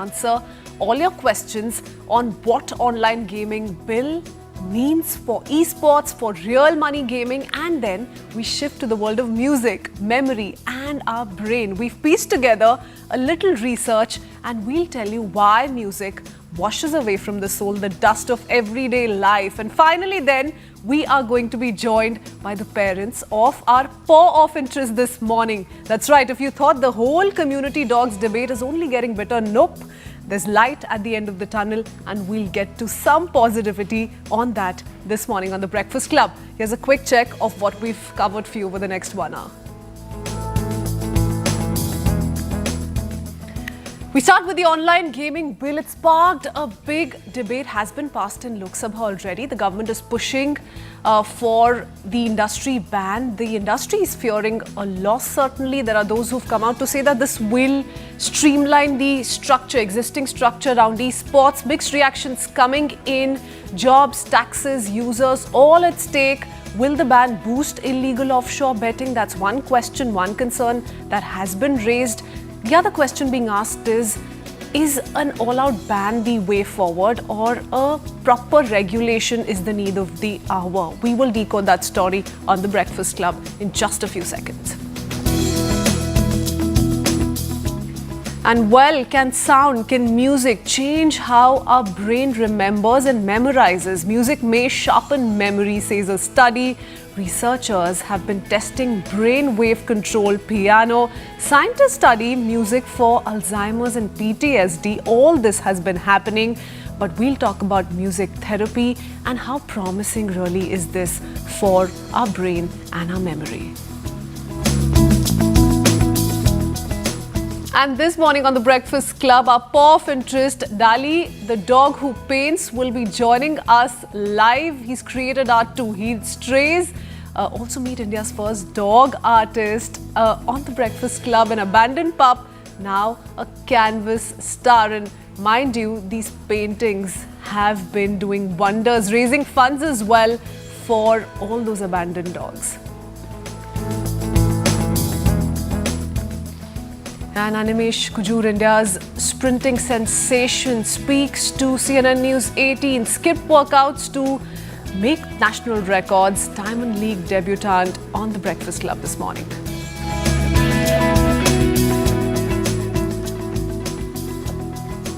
answer all your questions on what online gaming bill means for esports, for real money gaming, and then we shift to the world of music, memory, and our brain. We've pieced together a little research and we'll tell you why music washes away from the soul the dust of everyday life. And finally then, we are going to be joined by the parents of our paw of interest this morning. That's right, if you thought the whole community dogs debate is only getting better, nope. There's light at the end of the tunnel and we'll get to some positivity on that this morning on The Breakfast Club. Here's a quick check of what we've covered for you over the next 1 hour. We start with the online gaming bill. It sparked a big debate, has been passed in Lok Sabha already. The government is pushing for the industry ban. The industry is fearing a loss, certainly. There are those who've come out to say that this will streamline the structure, existing structure around esports. Mixed reactions coming in, jobs, taxes, users, all at stake. Will the ban boost illegal offshore betting? That's one question, one concern that has been raised. The other question being asked is an all-out ban the way forward or a proper regulation is the need of the hour? We will decode that story on The Breakfast Club in just a few seconds. And well, can sound, can music change how our brain remembers and memorizes? Music may sharpen memory, says a study. Researchers have been testing brainwave control piano. Scientists study music for Alzheimer's and PTSD. All this has been happening, but we'll talk about music therapy and how promising really is this for our brain and our memory. And this morning on The Breakfast Club, our paw of interest, Dali, the dog who paints, will be joining us live. He's created art too. He strays. Also meet India's first dog artist on The Breakfast Club, an abandoned pup, now a canvas star. And mind you, these paintings have been doing wonders, raising funds as well for all those abandoned dogs. And Animesh Kujur, India's sprinting sensation, speaks to CNN News 18, skipped workouts to make national records. Diamond League debutant on The Breakfast Club this morning.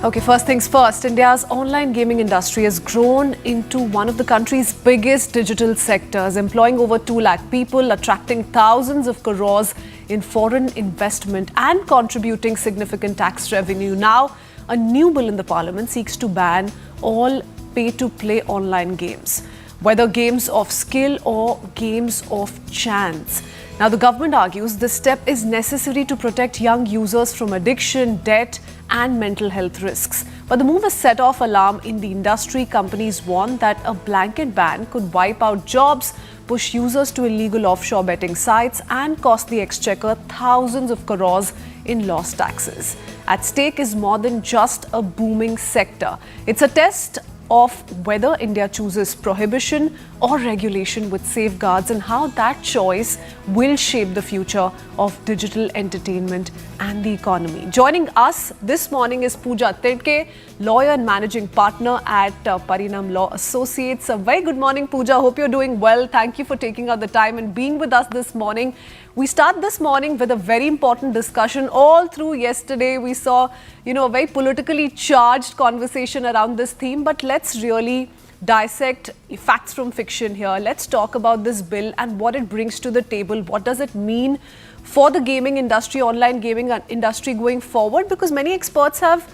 Okay, first things first, India's online gaming industry has grown into one of the country's biggest digital sectors, employing over 2 lakh people, attracting thousands of crores in foreign investment and contributing significant tax revenue. Now, a new bill in the parliament seeks to ban all pay-to-play online games, whether games of skill or games of chance. Now, the government argues this step is necessary to protect young users from addiction, debt, and mental health risks. But the move has set off alarm in the industry. Companies warn that a blanket ban could wipe out jobs, push users to illegal offshore betting sites, and cost the exchequer thousands of crores in lost taxes. At stake is more than just a booming sector. It's a test of whether India chooses prohibition or regulation with safeguards and how that choice will shape the future of digital entertainment and the economy. Joining us this morning is Pooja Tidke, lawyer and managing partner at Parinam Law Associates. A very good morning, Pooja. Hope you're doing well. Thank you for taking out the time and being with us this morning. We start this morning with a very important discussion. All through yesterday, we saw, a very politically charged conversation around this theme. But let's really dissect facts from fiction here. Let's talk about this bill and what it brings to the table. What does it mean for the gaming industry, online gaming industry going forward? Because many experts have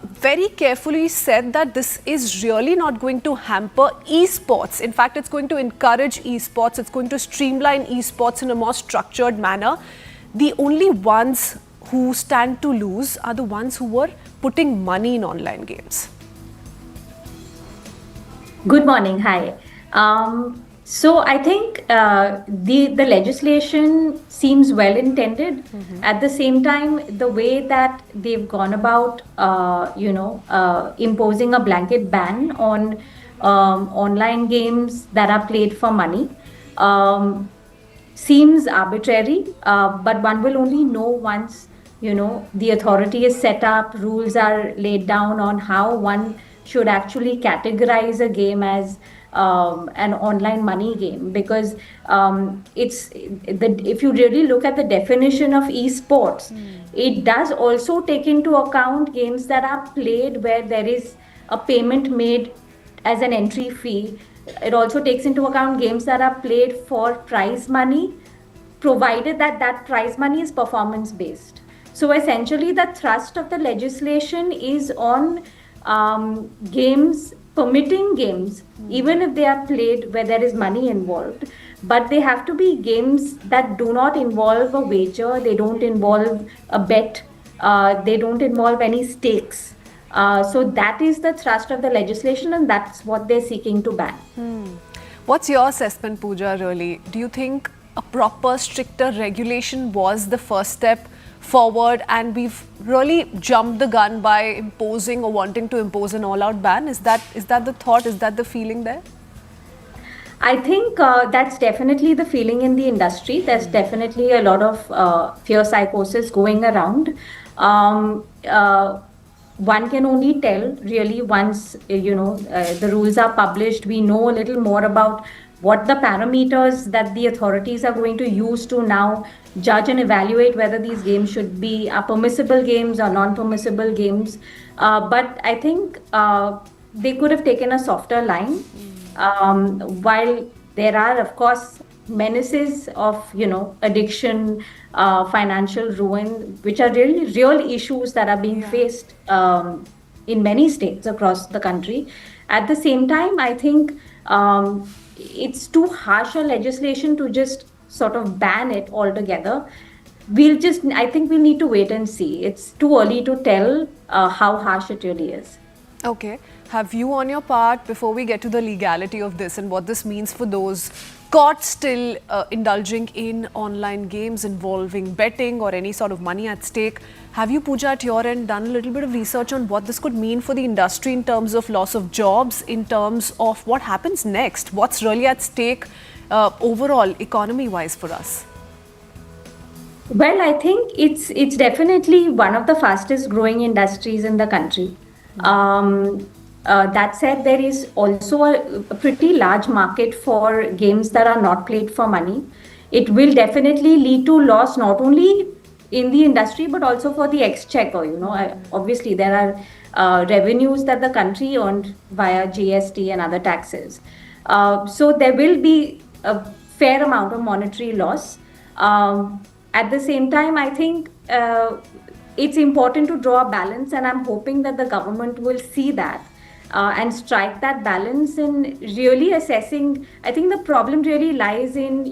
very carefully said that this is really not going to hamper esports. In fact, it's going to encourage esports. It's going to streamline esports in a more structured manner. The only ones who stand to lose are the ones who were putting money in online games. Good morning. Hi. So I think the legislation seems well intended. At the same time, the way that they've gone about, imposing a blanket ban on online games that are played for money seems arbitrary. But one will only know once the authority is set up, rules are laid down on how one should actually categorize a game as an online money game, because if you really look at the definition of esports, it does also take into account games that are played where there is a payment made as an entry fee. It also takes into account games that are played for prize money, provided that that prize money is performance based. So essentially, the thrust of the legislation is on games, permitting games, even if they are played where there is money involved, but they have to be games that do not involve a wager, they don't involve a bet, they don't involve any stakes. So that is the thrust of the legislation, and that's what they're seeking to ban. What's your assessment, Pooja, really? Do you think a proper, stricter regulation was the first step forward and we've really jumped the gun by imposing or wanting to impose an all-out ban? Is that the thought? Is that the feeling there? I think that's definitely the feeling in the industry. There's definitely a lot of fear psychosis going around. One can only tell really once the rules are published. We know a little more about what the parameters that the authorities are going to use to now judge and evaluate whether these games should be permissible games or non-permissible games. But I think they could have taken a softer line. While there are, of course, menaces of addiction, financial ruin, which are really real issues that are being faced in many states across the country. At the same time, I think it's too harsh a legislation to just sort of ban it altogether. I think we'll need to wait and see. It's too early to tell how harsh it really is. Okay. Have you on your part, before we get to the legality of this and what this means for those caught still indulging in online games involving betting or any sort of money at stake, have you, Pooja, at your end done a little bit of research on what this could mean for the industry in terms of loss of jobs, in terms of what happens next? What's really at stake overall economy-wise for us? Well, I think it's definitely one of the fastest growing industries in the country. That said, there is also a pretty large market for games that are not played for money. It will definitely lead to loss not only in the industry but also for the exchequer. Obviously there are revenues that the country earned via GST and other taxes. So there will be a fair amount of monetary loss. At the same time, I think it's important to draw a balance, and I'm hoping that the government will see that and strike that balance in really assessing. I think the problem really lies in,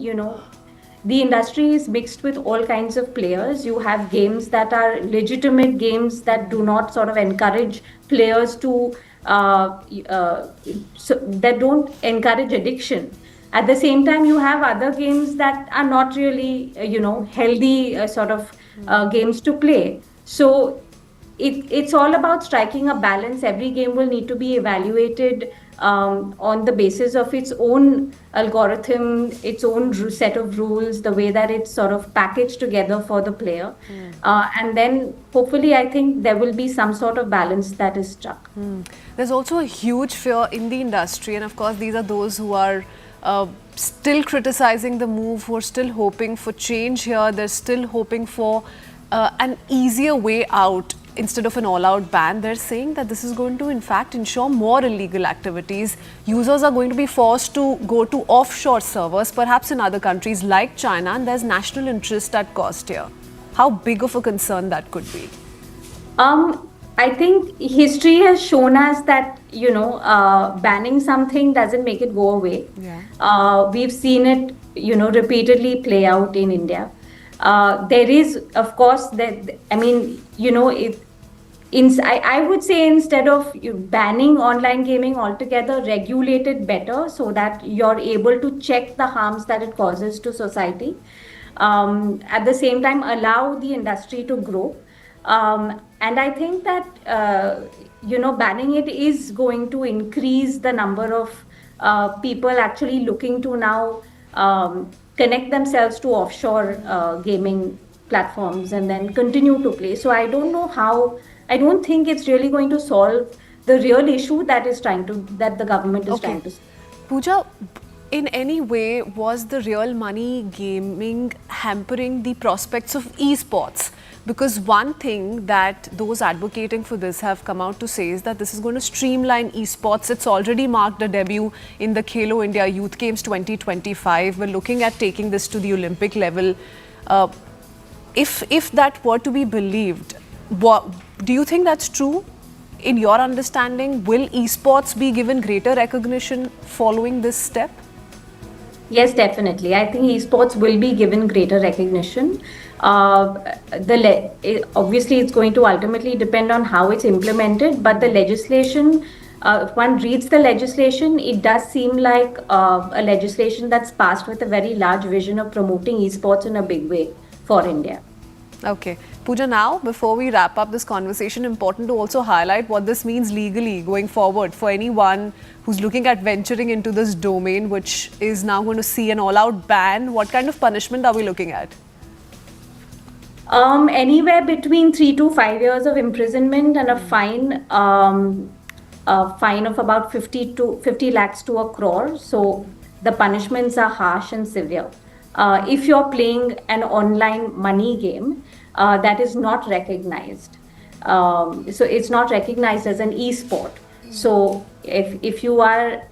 the industry is mixed with all kinds of players. You have games that are legitimate games that do not sort of encourage players to, that don't encourage addiction. At the same time, you have other games that are not really, healthy sort of games to play. So it's all about striking a balance. Every game will need to be evaluated on the basis of its own algorithm, its own set of rules, the way that it's sort of packaged together for the player. And then hopefully I think there will be some sort of balance that is struck. There's also a huge fear in the industry, and of course these are those who are still criticizing the move, who are still hoping for change here. They're still hoping for an easier way out instead of an all-out ban. They're saying that this is going to in fact ensure more illegal activities. Users are going to be forced to go to offshore servers, perhaps in other countries like China, and there's national interest at cost here. How big of a concern that could be? I think history has shown us that, banning something doesn't make it go away. We've seen it, repeatedly play out in India. There is, of course, I would say instead of banning online gaming altogether, regulate it better so that you're able to check the harms that it causes to society. At the same time, allow the industry to grow. And I think that, banning it is going to increase the number of people actually looking to now connect themselves to offshore gaming platforms and then continue to play. So I don't know how, I don't think it's really going to solve the real issue that the government is trying to. Pooja, in any way, was the real money gaming hampering the prospects of esports? Because one thing that those advocating for this have come out to say is that this is going to streamline esports. It's already marked a debut in the Khelo India Youth Games 2025. We're looking at taking this to the Olympic level. If that were to be believed, do you think that's true? In your understanding, will esports be given greater recognition following this step? Yes, definitely. I think esports will be given greater recognition. Obviously, it's going to ultimately depend on how it's implemented, but the legislation, if one reads the legislation, it does seem like a legislation that's passed with a very large vision of promoting esports in a big way for India. Okay. Pooja, now, before we wrap up this conversation, important to also highlight what this means legally going forward for anyone who's looking at venturing into this domain, which is now going to see an all-out ban. What kind of punishment are we looking at? Anywhere between 3 to 5 years of imprisonment and a fine of about 50 lakhs to a crore. So the punishments are harsh and severe. If you're playing an online money game that is not recognized, so it's not recognized as an e-sport. So if you are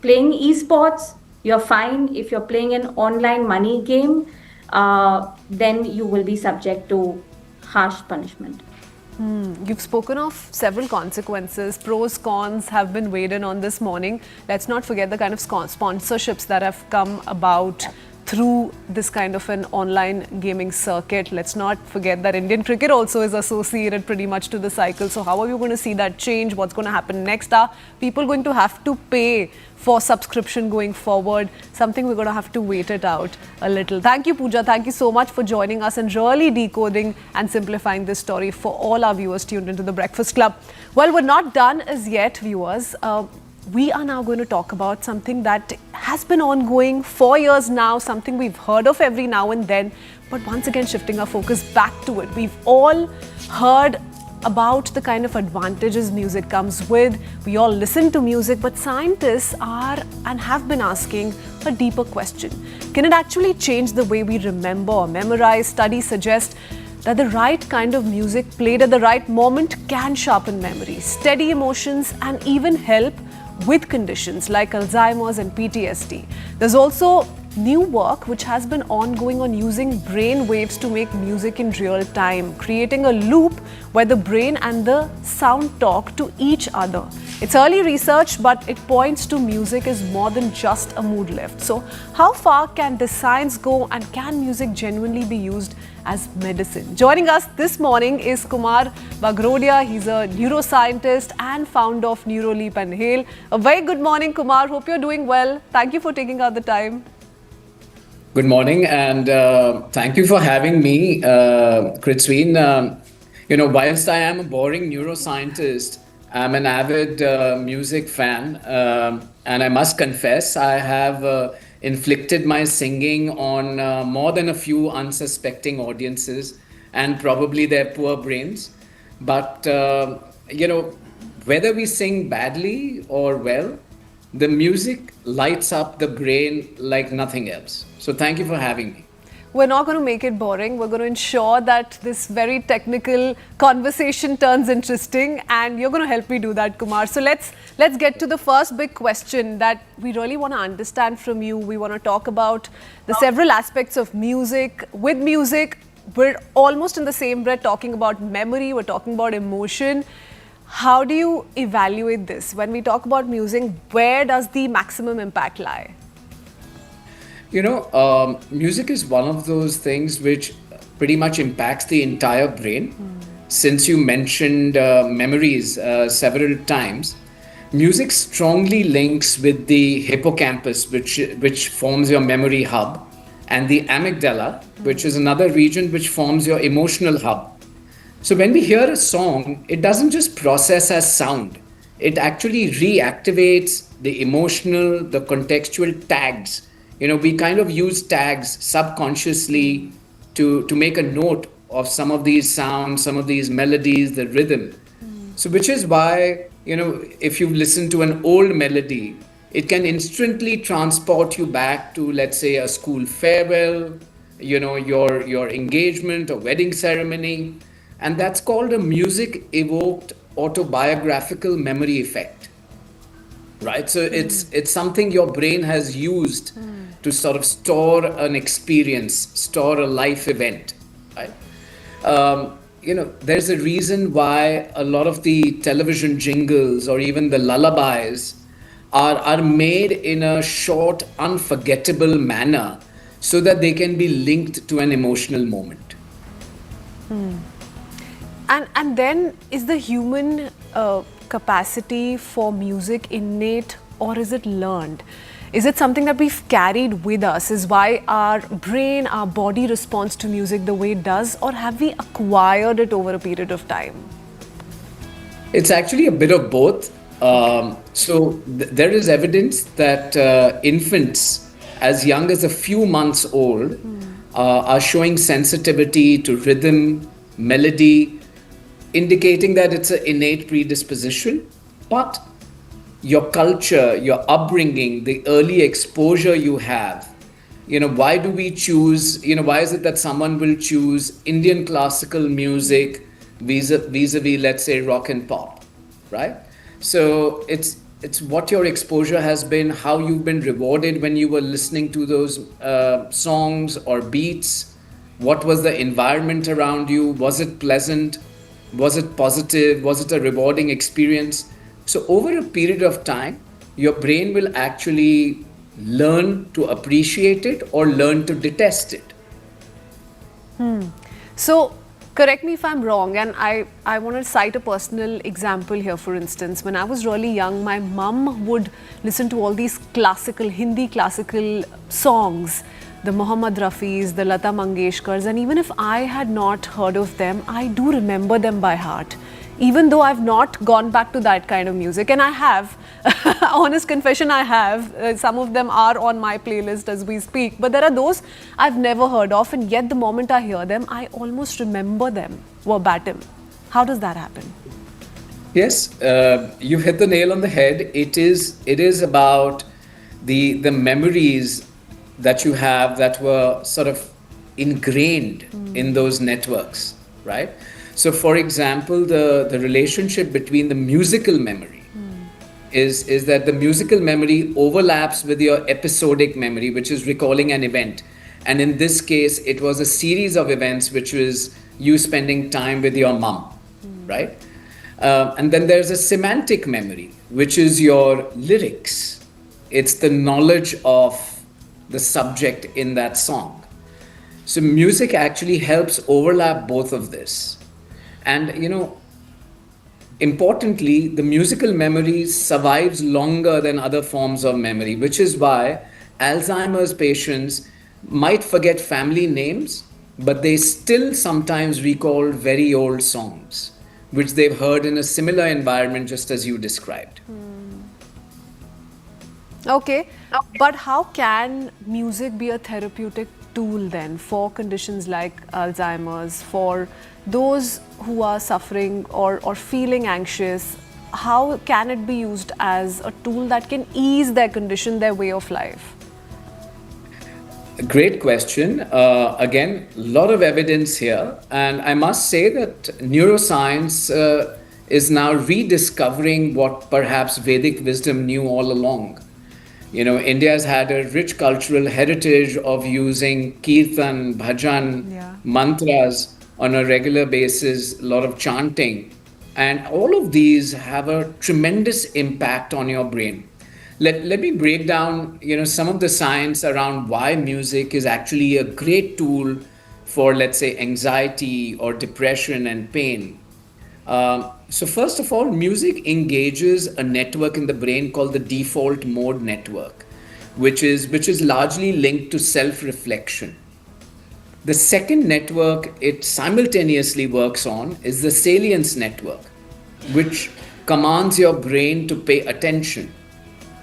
playing esports, you're fine. If you're playing an online money game, then you will be subject to harsh punishment. You've spoken of several consequences. Pros, cons have been weighed in on this morning. Let's not forget the kind of sponsorships that have come about through this kind of an online gaming circuit. Let's not forget that Indian cricket also is associated pretty much to the cycle. So how are you going to see that change? What's going to happen next? Are people going to have to pay for subscription going forward? Something we're going to have to wait it out a little. Thank you, Pooja. Thank you so much for joining us and really decoding and simplifying this story for all our viewers tuned into the Breakfast Club. Well, we're not done as yet, viewers. We are now going to talk about something that has been ongoing for years now, something we've heard of every now and then, but once again shifting our focus back to it. We've all heard about the kind of advantages music comes with. We all listen to music, but scientists are and have been asking a deeper question. Can it actually change the way we remember or memorize? Studies suggest that the right kind of music played at the right moment can sharpen memory, steady emotions, and even help with conditions like Alzheimer's and PTSD. There's also new work which has been ongoing on using brain waves to make music in real time, creating a loop where the brain and the sound talk to each other. It's early research, but it points to music as more than just a mood lift. So how far can this science go, and can music genuinely be used as medicine? Joining us this morning is Kumar Bagrodia. He's a neuroscientist and founder of Neuroleap and Hail. A very good morning, Kumar. Hope you're doing well. Thank you for taking out the time. Good morning, and thank you for having me, Kritsween. Whilst I am a boring neuroscientist, I'm an avid music fan, and I must confess I have inflicted my singing on more than a few unsuspecting audiences and probably their poor brains. But, whether we sing badly or well, the music lights up the brain like nothing else. So thank you for having me. We're not going to make it boring. We're going to ensure that this very technical conversation turns interesting, and you're going to help me do that, Kumar. So let's get to the first big question that we really want to understand from you. We want to talk about the several aspects of music. With music, we're almost in the same breath talking about memory, we're talking about emotion. How do you evaluate this? When we talk about music, where does the maximum impact lie? Music is one of those things which pretty much impacts the entire brain. Since you mentioned memories several times, music strongly links with the hippocampus, which forms your memory hub, and the amygdala, which is another region which forms your emotional hub. So when we hear a song, it doesn't just process as sound. It actually reactivates the emotional, the contextual tags. We kind of use tags subconsciously to make a note of some of these sounds, some of these melodies, the rhythm. So, which is why, if you listen to an old melody, it can instantly transport you back to, let's say, a school farewell, your engagement or wedding ceremony. And that's called a music evoked autobiographical memory effect. Right? So it's something your brain has used to sort of store an experience, store a life event. Right? There's a reason why a lot of the television jingles or even the lullabies are made in a short, unforgettable manner so that they can be linked to an emotional moment. And then, is the human capacity for music innate, or is it learned? Is it something that we've carried with us? Is why our brain, our body responds to music the way it does, or have we acquired it over a period of time? It's actually a bit of both. There is evidence that infants as young as a few months old are showing sensitivity to rhythm, melody, indicating that it's an innate predisposition. But your culture, your upbringing, the early exposure you have, why do we choose, why is it that someone will choose Indian classical music vis-a-vis, let's say, rock and pop, right? So it's what your exposure has been, how you've been rewarded when you were listening to those songs or beats. What was the environment around you? Was it pleasant? Was it positive? Was it a rewarding experience? So over a period of time, your brain will actually learn to appreciate it or learn to detest it. So, correct me if I'm wrong, and I want to cite a personal example here. For instance, when I was really young, my mum would listen to all these Hindi classical songs, the Muhammad Rafis, the Lata Mangeshkars, and even if I had not heard of them, I do remember them by heart. Even though I've not gone back to that kind of music, and I have, honest confession, I have. Some of them are on my playlist as we speak, but there are those I've never heard of, and yet the moment I hear them, I almost remember them verbatim. How does that happen? Yes, you hit the nail on the head. It is about the memories that you have that were sort of ingrained in those networks, right? So, for example, the relationship between the musical memory is that the musical memory overlaps with your episodic memory, which is recalling an event. And in this case, it was a series of events, which was you spending time with your mom, right? And then there's a semantic memory, which is your lyrics. It's the knowledge of the subject in that song. So music actually helps overlap both of this. And, importantly, the musical memory survives longer than other forms of memory, which is why Alzheimer's patients might forget family names, but they still sometimes recall very old songs, which they've heard in a similar environment, just as you described. Okay, but how can music be a therapeutic tool then for conditions like Alzheimer's, for those who are suffering or feeling anxious? How can it be used as a tool that can ease their condition, their way of life? Great question. Again, a lot of evidence here. And I must say that neuroscience is now rediscovering what perhaps Vedic wisdom knew all along. India has had a rich cultural heritage of using kirtan, bhajan, mantras on a regular basis, a lot of chanting. And all of these have a tremendous impact on your brain. Let me break down, some of the science around why music is actually a great tool for, let's say, anxiety or depression and pain. So first of all, music engages a network in the brain called the default mode network, which is largely linked to self-reflection. The second network it simultaneously works on is the salience network, which commands your brain to pay attention.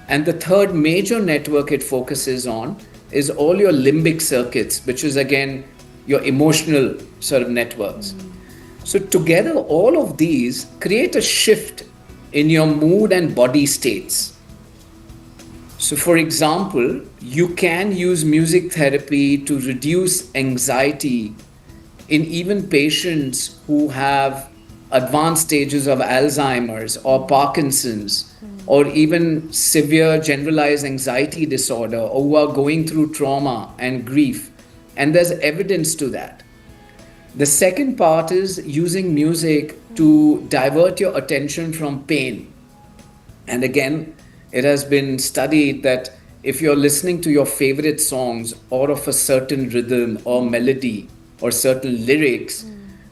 And the third major network it focuses on is all your limbic circuits, which is again your emotional sort of networks. So together, all of these create a shift in your mood and body states. So for example, you can use music therapy to reduce anxiety in even patients who have advanced stages of Alzheimer's or Parkinson's or even severe generalized anxiety disorder, or who are going through trauma and grief. And there's evidence to that. The second part is using music to divert your attention from pain. And again, it has been studied that if you're listening to your favorite songs or of a certain rhythm or melody or certain lyrics,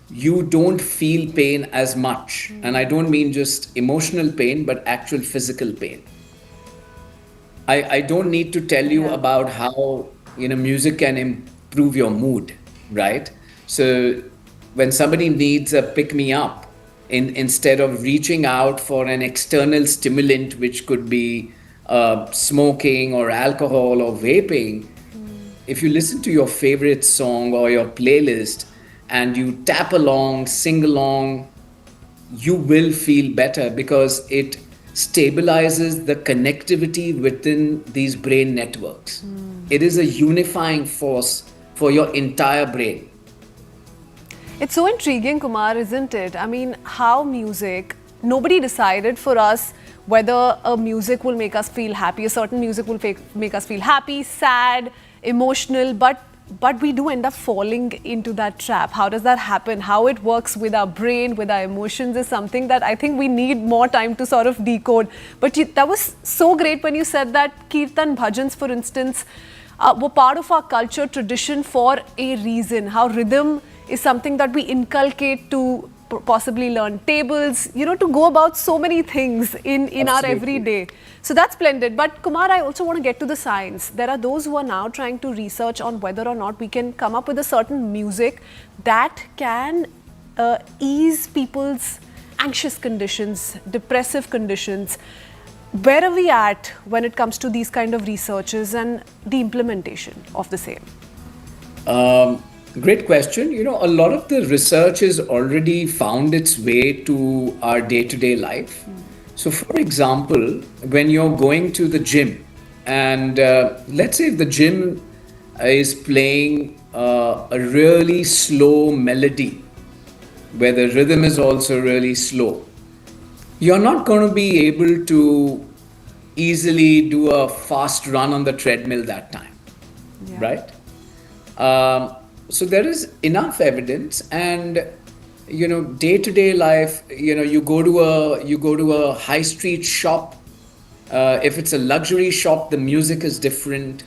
you don't feel pain as much. And I don't mean just emotional pain, but actual physical pain. I don't need to tell you about how music can improve your mood, right? So when somebody needs a pick-me-up, instead of reaching out for an external stimulant, which could be smoking or alcohol or vaping, if you listen to your favorite song or your playlist and you tap along, sing along, you will feel better because it stabilizes the connectivity within these brain networks. It is a unifying force for your entire brain. It's so intriguing, Kumar, isn't it? I mean, how music, nobody decided for us whether a music will make us feel happy, a certain music will make us feel happy, sad, emotional, but we do end up falling into that trap. How does that happen? How it works with our brain, with our emotions is something that I think we need more time to sort of decode. But that was so great when you said that Kirtan Bhajans, for instance, were part of our culture tradition for a reason. How rhythm is something that we inculcate to possibly learn tables, to go about so many things in our everyday. So that's splendid. But Kumar, I also want to get to the science. There are those who are now trying to research on whether or not we can come up with a certain music that can ease people's anxious conditions, depressive conditions. Where are we at when it comes to these kind of researches and the implementation of the same? Great question. A lot of the research has already found its way to our day-to-day life. So for example, when you're going to the gym and let's say if the gym is playing a really slow melody where the rhythm is also really slow, you're not going to be able to easily do a fast run on the treadmill that time, right? So there is enough evidence, and day-to-day life, you go to a high street shop. If it's a luxury shop, the music is different.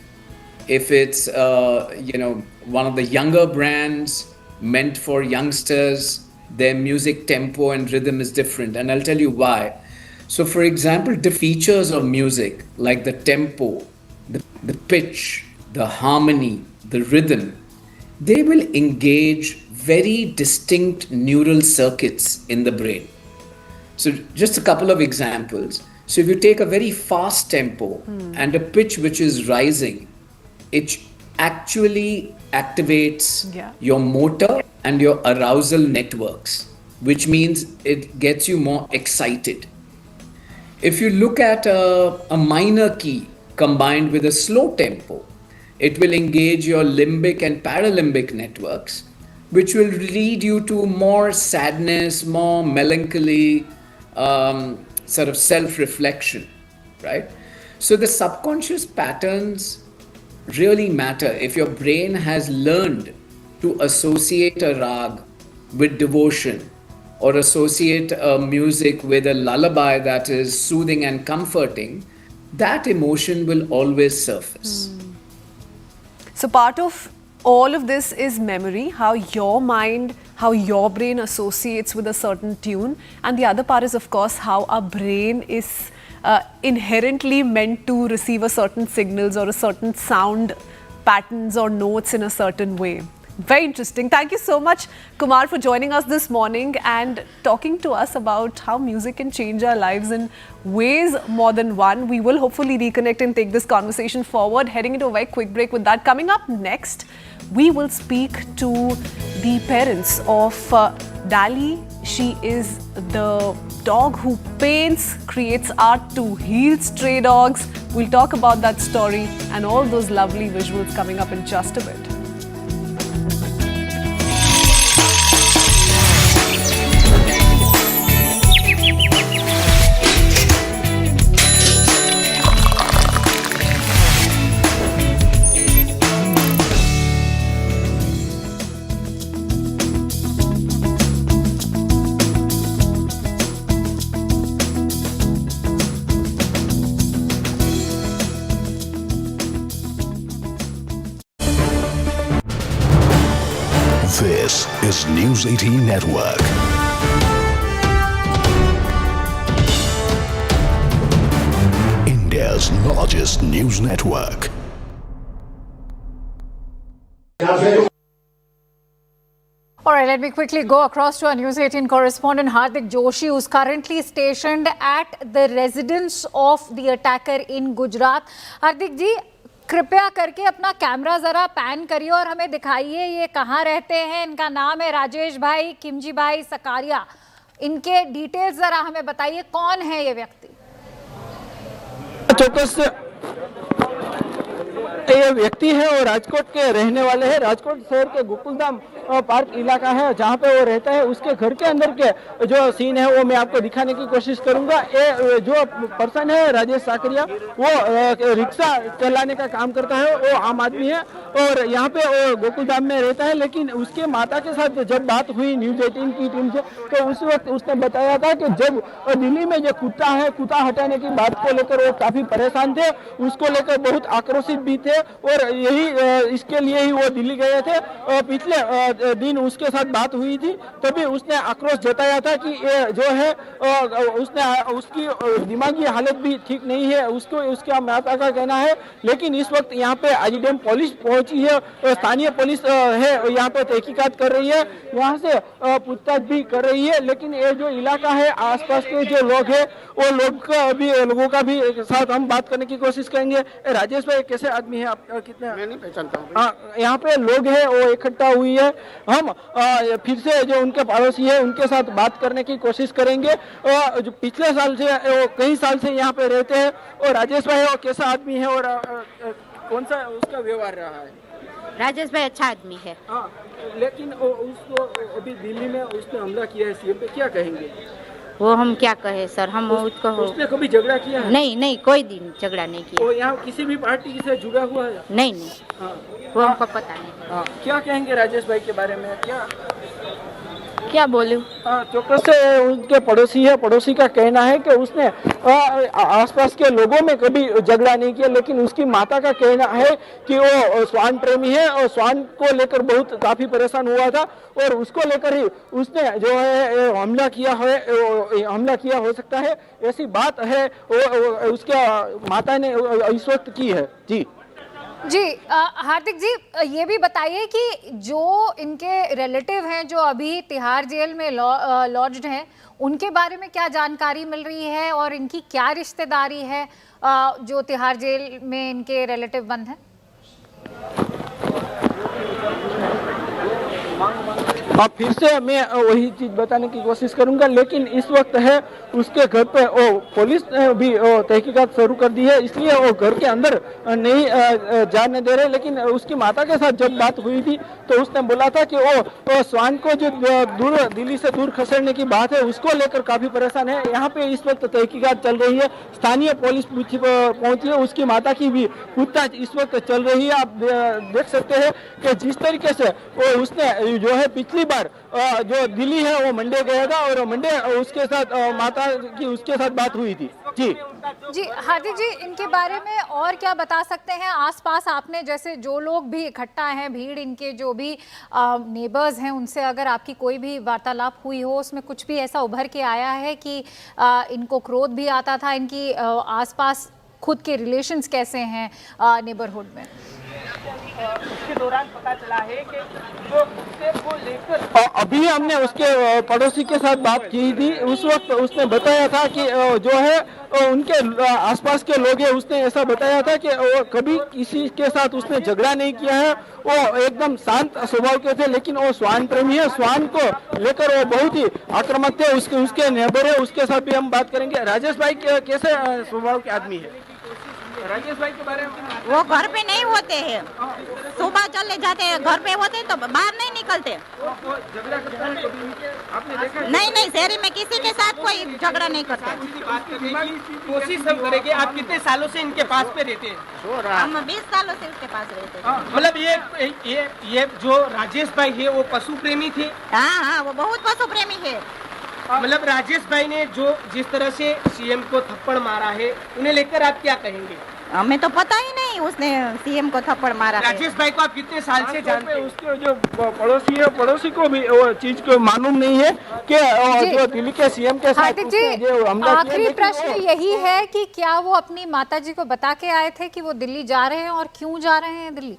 If it's one of the younger brands meant for youngsters, their music tempo and rhythm is different, and I'll tell you why. So for example, the features of music like the tempo, the pitch, the harmony, the rhythm, they will engage very distinct neural circuits in the brain. So just a couple of examples. So if you take a very fast tempo and a pitch which is rising, it actually activates your motor and your arousal networks, which means it gets you more excited. If you look at a minor key combined with a slow tempo, it will engage your limbic and paralimbic networks, which will lead you to more sadness, more melancholy, sort of self-reflection, right? So the subconscious patterns really matter. If your brain has learned to associate a rag with devotion or associate music with a lullaby that is soothing and comforting, that emotion will always surface. So part of all of this is memory, how your mind, how your brain associates with a certain tune. And the other part is, of course, how our brain is inherently meant to receive a certain signals or a certain sound patterns or notes in a certain way. Very interesting. Thank you so much, Kumar, for joining us this morning and talking to us about how music can change our lives in ways more than one. We will hopefully reconnect and take this conversation forward. Heading into a very quick break with that. Coming up next, we will speak to the parents of Dali. She is the dog who paints, creates art to heal stray dogs. We'll talk about that story and all those lovely visuals coming up in just a bit. This is News 18 Network. India's largest news network. All right, let me quickly go across to our News 18 correspondent Hardik Joshi, who's currently stationed at the residence of the attacker in Gujarat. Hardik ji, कृपया करके अपना camera जरा pan करिए और हमें दिखाइए ये कहाँ रहते हैं. इनका नाम है राजेश भाई, किमजी भाई, सकारिया. इनके डिटेल्स जरा हमें बताइए, कौन है ये व्यक्ति? ચોક્કસ ये व्यक्ति है और राजकोट के रहने वाले हैं. राजकोट शहर के गोकुलधाम पार्क इलाका है जहाँ पे वो रहता है. उसके घर के अंदर के जो सीन है वो मैं आपको दिखाने की कोशिश करूंगा. ये जो पर्सन है राजेश साकरिया, वो रिक्शा चलाने का काम करता है. वो आम आदमी है और यहाँ पे गोकुलधाम में रहता है. लेकिन उसके माता के साथ जब बात हुई न्यूज 18 की टीम से, तो उस वक्त उसने बताया था कि जब दिल्ली में जो कुत्ता है, कुत्ता हटाने की बात को लेकर वो काफी परेशान थे. उसको लेकर बहुत आक्रोशित भी थे और यही इसके लिए ही वो दिल्ली गए थे. पिछले दिन उसके साथ बात हुई थी, तभी उसने आक्रोश जताया था कि ये जो है उसकी दिमागी हालत भी ठीक नहीं है, उसको उसका माता का कहना है. लेकिन इस वक्त यहाँ पे आईडीएम पुलिस पहुंची है, स्थानीय पुलिस है यहाँ पे तहकीकात कर रही है, यहाँ से पूछताछ भी कर रही है. लेकिन ये जो इलाका है, आसपास के जो लोग हैं, वो लोगों का भी साथ हम बात करने की कोशिश करेंगे. राजेश भाई, कैसे आदमी है आप? कितने? मैं नहीं पहचानता हूँ. यहाँ पे लोग हैं वो इकट्ठा हुई है. हम फिर से जो उनके पड़ोसी है उनके साथ बात करने की कोशिश करेंगे. जो पिछले साल से कई साल से यहाँ पे रहते हैं. और राजेश भाई, वो कैसा आदमी है और कौन सा उसका व्यवहार रहा है? राजेश भाई अच्छा आदमी है. हाँ, लेकिन उसको अभी दिल्ली में उसने हमला किया है सीएम पे, क्या कहेंगे? वो हम क्या कहे सर, हम उसको उसने कभी झगड़ा किया है? नहीं, कोई दिन झगड़ा नहीं किया. वो यहाँ किसी भी पार्टी से जुड़ा हुआ है? नहीं. हाँ. वो हमको पता नहीं. हाँ. क्या कहेंगे राजेश भाई के बारे में? क्या बोलूं? चौकस से उनके पड़ोसी है, पड़ोसी का कहना है कि उसने आसपास के लोगों में कभी झगड़ा नहीं किया. लेकिन उसकी माता का कहना है कि वो श्वान प्रेमी है और श्वान को लेकर बहुत काफी परेशान हुआ था और उसको लेकर ही उसने जो है हमला किया हो सकता है, ऐसी बात है वो उसके माता ने इस वक्त की है. जी हार्दिक जी, ये भी बताइए कि जो इनके रिलेटिव हैं जो अभी तिहाड़ जेल में लॉज्ड हैं, उनके बारे में क्या जानकारी मिल रही है और इनकी क्या रिश्तेदारी है जो तिहाड़ जेल में इनके रिलेटिव बंद हैं? अब फिर से मैं वही चीज बताने की कोशिश करूंगा. लेकिन इस वक्त है उसके घर पे पुलिस ने भी तहकीकात शुरू कर दी है, इसलिए वो घर के अंदर नहीं जाने दे रहे. लेकिन उसकी माता के साथ जब बात हुई थी तो उसने बोला था कि वो श्वान को जो दिल्ली से दूर खसेड़ने की बात है उसको लेकर काफी परेशान है. यहाँ पे इस वक्त तहकीकात चल रही है, स्थानीय पुलिस पहुंची है, उसकी माता की भी पूछताछ इस वक्त चल रही है. आप देख सकते हैं कि जिस तरीके से उसने जो है पिछली बार जो दिल्ली है वो मंडे गया था और मंडे उसके साथ माता की उसके साथ बात हुई थी. जी हार्दिक जी, इनके बारे में और क्या बता सकते हैं? आसपास आपने जैसे जो लोग भी इकट्ठा हैं, भीड़, इनके जो भी नेबर्स हैं, उनसे अगर आपकी कोई भी वार्तालाप हुई हो, उसमें कुछ भी ऐसा उभर के आया है कि इनको क्रोध भी आता था? इनकी आसपास खुद के रिलेशंस कैसे हैं नेबरहुड में? उसके दौरान पता चला है कि जो कुत्ते को लेकर अभी हमने उसके पड़ोसी के साथ बात की थी, उस वक्त उसने बताया था कि जो है उनके आसपास के लोग हैं, उसने ऐसा बताया था कि वो कभी किसी के साथ उसने झगड़ा नहीं किया है, वो एकदम शांत स्वभाव के थे, लेकिन वो श्वान प्रेमी है, श्वान को लेकर वो बहुत ही आक्रामक थे। उसके नेबर है, उसके साथ भी हम बात करेंगे। राजेश भाई कैसे स्वभाव के आदमी है? राजेश भाई के बारे में वो घर पे नहीं होते हैं, सुबह चले जाते हैं, घर पे होते हैं तो बाहर नहीं निकलते। झगड़ा करते हैं कभी उनके आपने देखा? नहीं, शहरी में किसी के साथ कोई झगड़ा नहीं करता। बात करने की कोशिश हम करेंगे। आप कितने सालों से इनके पास पे रहते हैं? हम 20 सालों से उसके पास रहते हैं। मतलब ये जो राजेश भाई है वो पशु प्रेमी थे? हाँ, वो बहुत पशु प्रेमी है। मतलब राजेश भाई ने जो जिस तरह से सीएम को थप्पड़ मारा है, उन्हें लेकर आप क्या कहेंगे? हमें तो पता ही नहीं उसने सीएम को थप्पड़ मारा है। राजेश भाई को आप कितने साल से जानते हैं? उसके जो पड़ोसी है, पड़ोसी को भी वो चीज को मालूम नहीं है कि जो दिल्ली के सीएम के साथ हार्दिक जी, आखिरी प्रश्न यही है कि क्या वो अपनी माताजी को बता के आए थे कि वो दिल्ली जा रहे हैं, और क्यों जा रहे हैं Delhi?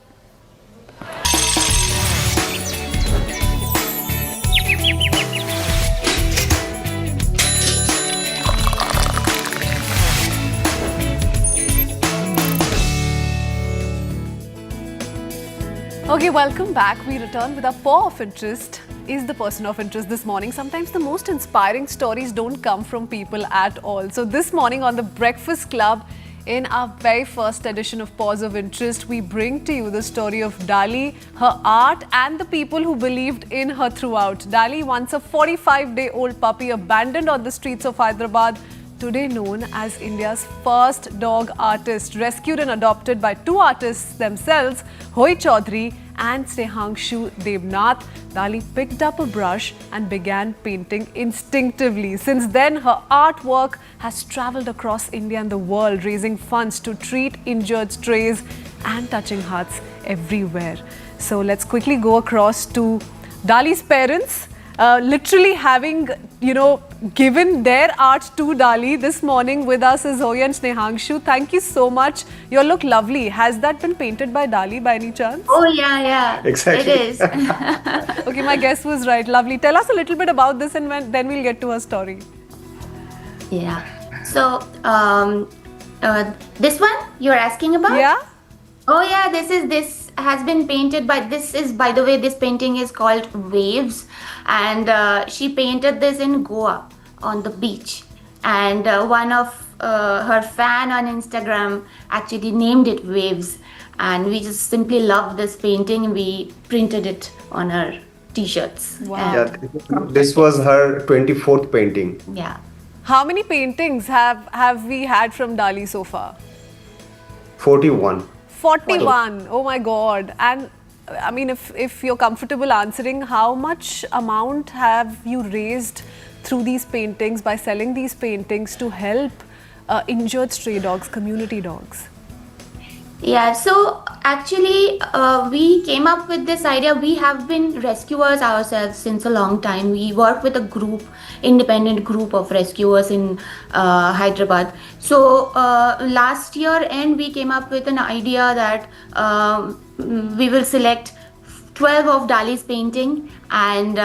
Okay, welcome back. We return with our paw of interest. Is the person of interest this morning. Sometimes the most inspiring stories don't come from people at all. So this morning on the Breakfast Club, in our very first edition of Paws of Interest, we bring to you the story of Dali, her art, and the people who believed in her throughout. Dali, once a 45-day-old puppy abandoned on the streets of Hyderabad, today known as India's first dog artist, rescued and adopted by two artists themselves, Hoy Chaudhary and Snehangshu Devnath. Dali picked up a brush and began painting instinctively. Since then, her artwork has travelled across India and the world, raising funds to treat injured strays and touching hearts everywhere. So let's quickly go across to Dali's parents. Literally having, given their art to Dali. This morning with us is Hoy and Snehangshu. Thank you so much. You all look lovely. Has that been painted by Dali by any chance? Oh, yeah. Exactly. It is. Okay, my guess was right. Lovely. Tell us a little bit about this and then we'll get to her story. Yeah. So, this one you're asking about? Yeah? Oh, yeah. This has been painted by, by the way, this painting is called Waves. And she painted this in Goa on the beach. And one of her fan on Instagram actually named it Waves. And we just simply loved this painting. We printed it on her t-shirts. Wow. Yeah, this was her 24th painting. Yeah. How many paintings have we had from Dali so far? 41. 41. Oh my God. And I mean, if you're comfortable answering, how much amount have you raised through these paintings by selling these paintings to help injured stray dogs, community dogs? Yeah, so actually we came up with this idea. We have been rescuers ourselves since a long time. We work with a group, independent group of rescuers in Hyderabad. So last year end we came up with an idea that we will select 12 of Dali's painting and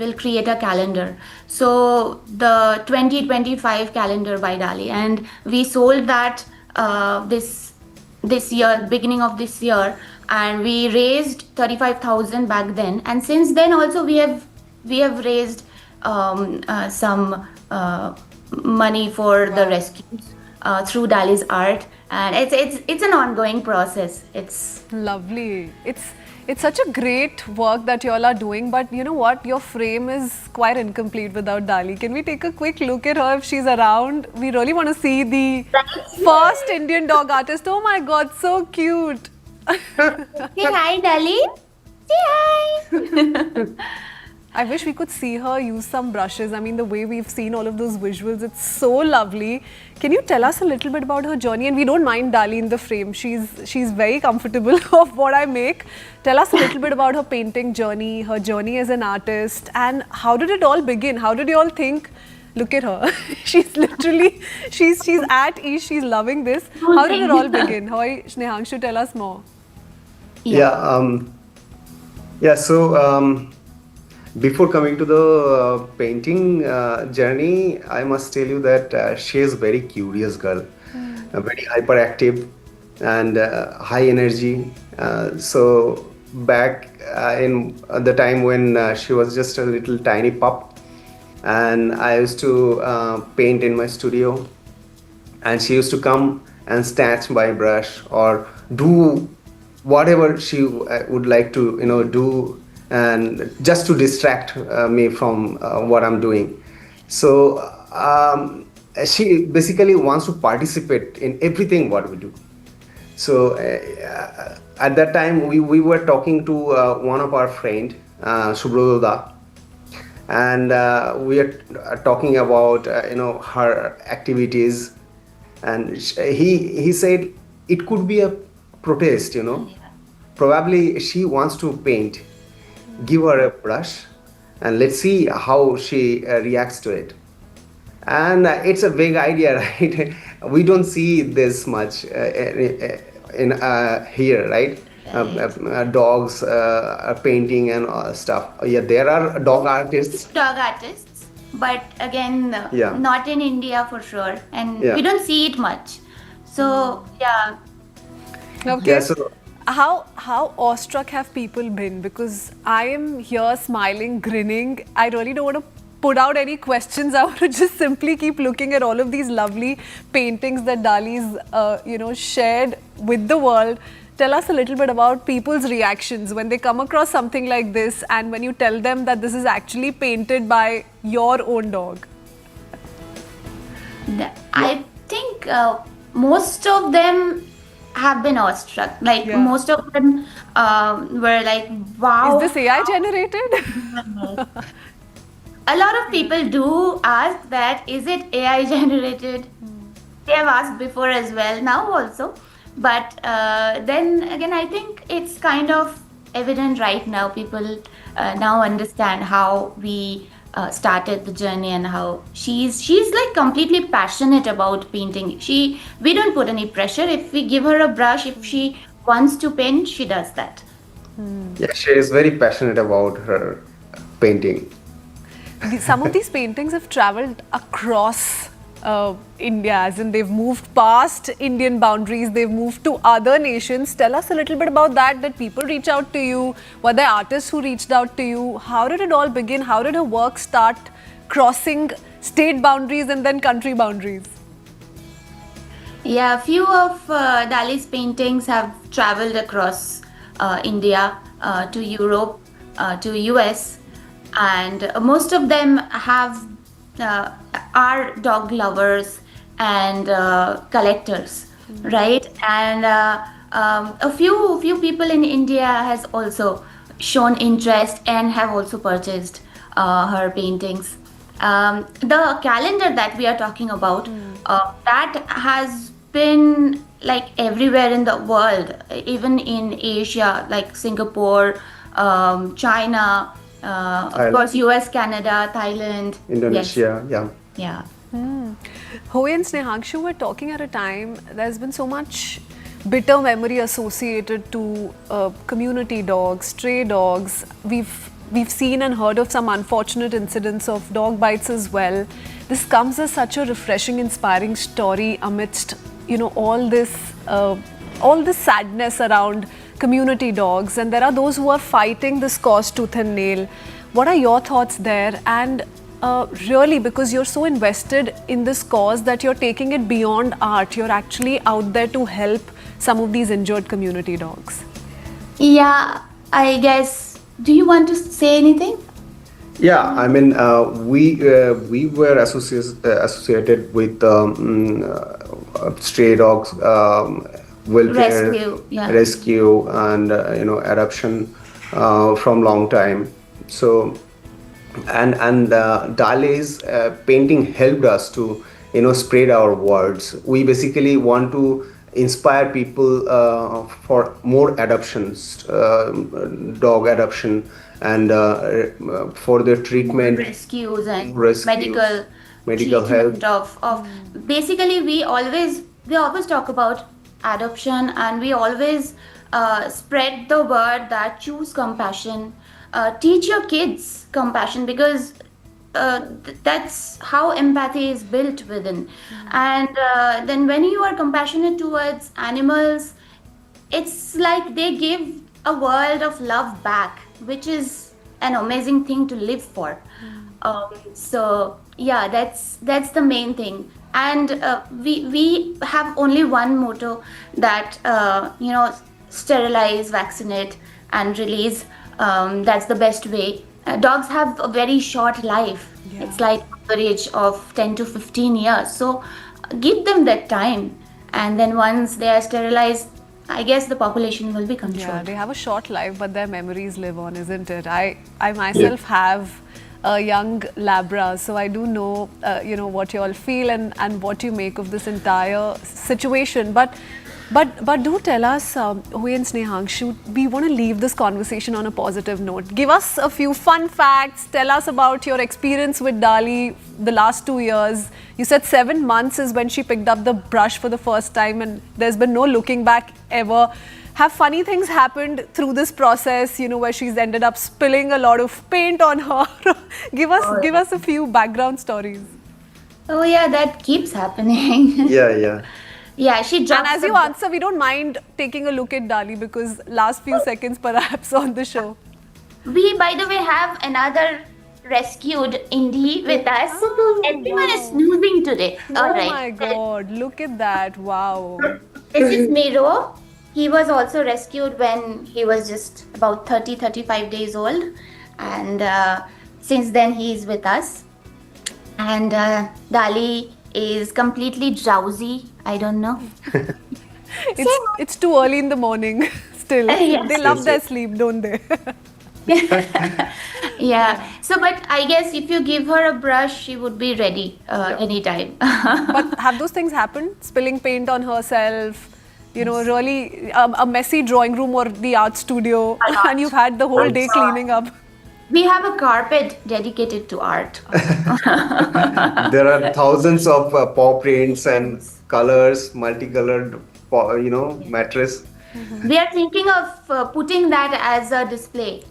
we'll create a calendar. So the 2025 calendar by Dali, and we sold that this year, beginning of this year, and we raised 35,000 back then. And since then also we have raised some money for the rescues through Dali's art, and it's an ongoing process. It's lovely. It's such a great work that you all are doing, but you know what? Your frame is quite incomplete without Dali. Can we take a quick look at her if she's around? We really want to see the first Indian dog artist. Oh my God, so cute. Say hi, Dali. Say hi. I wish we could see her use some brushes. I mean, the way we've seen all of those visuals, it's so lovely. Can you tell us a little bit about her journey? And we don't mind Dali in the frame. She's very comfortable of what I make. Tell us a little bit about her painting journey, her journey as an artist, and how did it all begin? How did you all think? Look at her. She's literally, she's at ease. She's loving this. How did it all begin? Hoy, Snehangshu, tell us more. Yeah. So before coming to the painting journey, I must tell you that she is very curious girl, very hyperactive and high energy. So back in the time when she was just a little tiny pup, and I used to paint in my studio, and she used to come and snatch my brush or do whatever she would like to do, and just to distract me from what I'm doing. So she basically wants to participate in everything what we do. So at that time we were talking to one of our friend, Subroda, and we are talking about her activities, and he said it could be a protest, probably she wants to paint, give her a brush and let's see how she reacts to it. And it's a big idea, right? We don't see this much in here, right? Dogs painting and stuff. Yeah, there are dog artists. Dog artists, but again, Yeah. not in India for sure, and Yeah. we don't see it much. So yeah, Okay. Yeah, so How awestruck have people been? Because I am here smiling, grinning. I really don't want to put out any questions. I want to just simply keep looking at all of these lovely paintings that Dali's, shared with the world. Tell us a little bit about people's reactions when they come across something like this, and when you tell them that this is actually painted by your own dog. I think most of them have been awestruck. Like Yeah. most of them were like, "Wow!" Is this AI generated? A lot of people do ask that, is it AI generated? They have asked before as well, now also. But then again, I think it's kind of evident right now. People now understand how we started the journey and how she's like completely passionate about painting. We don't put any pressure. If we give her a brush, if she wants to paint, she does that. yeah, she is very passionate about her painting. Some of these paintings have traveled across India, as in they've moved past Indian boundaries, they've moved to other nations. Tell us a little bit about that. Did people reach out to you? Were there artists who reached out to you? How did it all begin? How did her work start crossing state boundaries and then country boundaries? Yeah, a few of Dali's paintings have traveled across India to Europe, to US, and most of them have are dog lovers and collectors, right? And a few people in India has also shown interest and have also purchased her paintings. The calendar that we are talking about, that has been like everywhere in the world, even in Asia, like Singapore, China, of course, US, Canada, Thailand, Indonesia, yeah. yeah. Hoy and Snehangshu were talking at a time, there's been so much bitter memory associated to community dogs, stray dogs. We've seen and heard of some unfortunate incidents of dog bites as well. This comes as such a refreshing, inspiring story amidst, all this sadness around community dogs, and there are those who are fighting this cause tooth and nail. What are your thoughts there? And really, because you're so invested in this cause that you're taking it beyond art, you're actually out there to help some of these injured community dogs. Yeah, I guess. Do you want to say anything? Yeah, I mean, we were associated with stray dogs, welfare, rescue, and adoption from long time. So, and Dali's painting helped us to spread our words. We basically want to inspire people for more adoptions, dog adoption, and for their treatment, Rescues and medical treatment health. of basically we always talk about adoption, and we always spread the word that choose compassion, teach your kids compassion, because that's how empathy is built within. And then when you are compassionate towards animals, it's like they give a world of love back, which is an amazing thing to live for. So yeah, that's the main thing. And we have only one motto, that sterilize, vaccinate, and release. That's the best way. Dogs have a very short life. Yeah. It's like average of 10 to 15 years. So give them that time, and then once they are sterilized, I guess the population will be Yeah, controlled. they have a short life, but their memories live on, isn't it? I myself have a young Labra, so I do know, what you all feel and what you make of this entire situation. But do tell us, Huy and Snehangshu, we want to leave this conversation on a positive note. Give us a few fun facts. Tell us about your experience with Dali the last 2 years. You said 7 months is when she picked up the brush for the first time, and there's been no looking back ever. Have funny things happened through this process, where she's ended up spilling a lot of paint on her? Give us a few background stories. Oh yeah, that keeps happening. Yeah. Yeah, she And drops as the you answer, we don't mind taking a look at Dali, because last few seconds perhaps on the show. We, by the way, have another rescued indie with us. Everyone is snoozing today. All Oh right. my God, look at that, wow. This is Miro. He was also rescued when he was just about 35 days old. And since then, he is with us. And Dali is completely drowsy. I don't know. It's too early in the morning still. Yes. They love their sleep, don't they? Yeah. So, but I guess if you give her a brush, she would be ready anytime. But have those things happened? Spilling paint on herself, really a messy drawing room or the art studio, and you've had the whole day cleaning up. We have a carpet dedicated to art. There are thousands of paw prints and colors, multicolored, mattress. We are thinking of putting that as a display.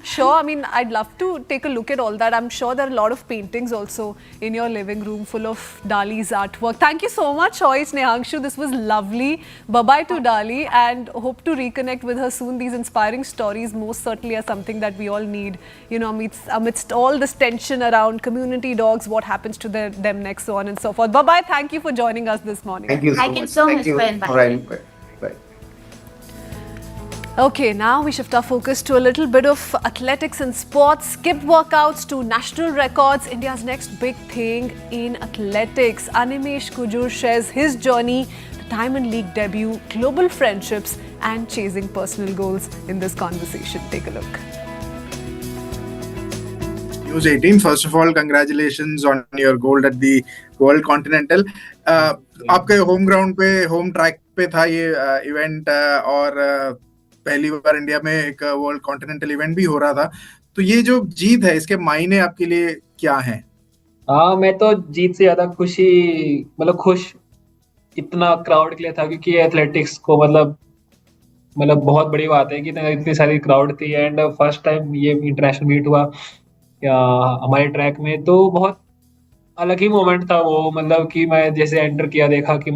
Sure, I mean, I'd love to take a look at all that. I'm sure there are a lot of paintings also in your living room full of Dali's artwork. Thank you so much, Hoy, Snehangshu. This was lovely. Bye-bye to Dali, and hope to reconnect with her soon. These inspiring stories most certainly are something that we all need, amidst all this tension around community dogs, what happens to them next, so on and so forth. Bye-bye. Thank you for joining us this morning. Thank you so Thank much. you so Thank much you for inviting for inviting me. Bye. Okay, now we shift our focus to a little bit of athletics and sports. Skip workouts to national records. India's next big thing in athletics. Animesh Kujur shares his journey, the Diamond League debut, global friendships, and chasing personal goals in this conversation. Take a look. News 18, first of all, congratulations on your gold at the World Continental. आपके home ground पे, home track पे था ये event, और पहली बार India में एक world continental event भी हो रहा था. तो ये जो जीत है, इसके मायने आपके लिए क्या हैं? हाँ, मैं तो जीत से ज्यादा खुश इतना क्राउड के लिए था, क्योंकि एथलेटिक्स को मतलब बहुत बड़ी बात है कि इतनी सारी क्राउड थी. एंड फर्स्ट टाइम ये इंटरनेशनल मीट हुआ हमारे ट्रैक में, तो बहुत अलग ही मोमेंट था वो. कि मैं जैसे एंटर किया, देखा कि